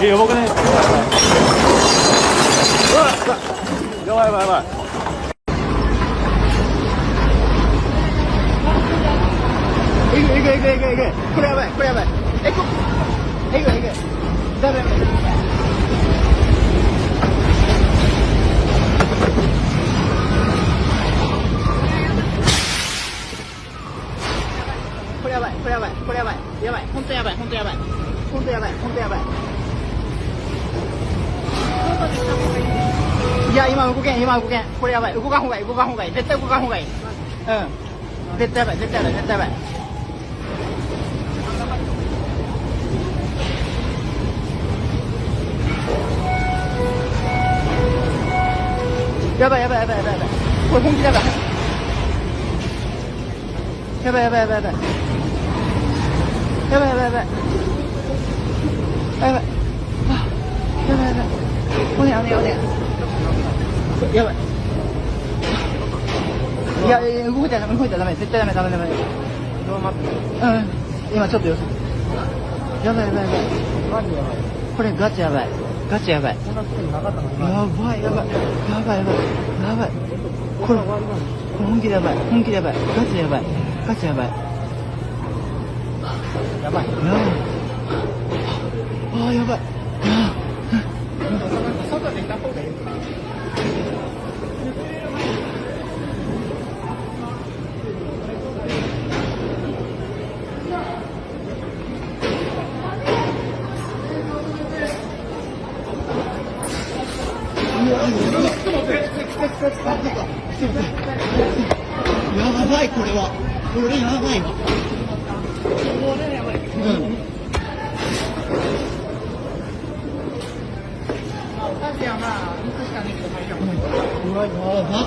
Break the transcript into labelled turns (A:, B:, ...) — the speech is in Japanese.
A: いいよ、僕ね。やばいやばいやばい。いくいくいくいくいく。これやばい、これやばい。いくいくいく。ダメダメ。これやばい、これやばい、これやばい、やばい、本当やばい、本当やばい、本当やばい、本当やばい。いや、今動けん、今動けん、これやばい、動かんほうがいい、動かんほうがいい、絶対動かんほうがいい。うん、絶対やばい、絶対やばい、絶対やばい。やばいやばいやばいやばいやばい、これ本気だやばい。やばいやばいやばいやばい。やばいやばいやばい。やばい。あ、やばいやばい。おねおねおね。やばい。いやいや、動いたらダメ、動いたらダメ、絶対ダメ、ダメダメ。うん、今ちょっと様子。やばいやばいやばい。これガチやばい。ガチやばい。やばいやばい。やばいやばい。やばい。これ本気でやばい。本気でやばい。ガチやばい。ガチやばい。やばい。ああ、やばい。外でいた方がいい。やばい、これは。これやばいわ。うわ、やば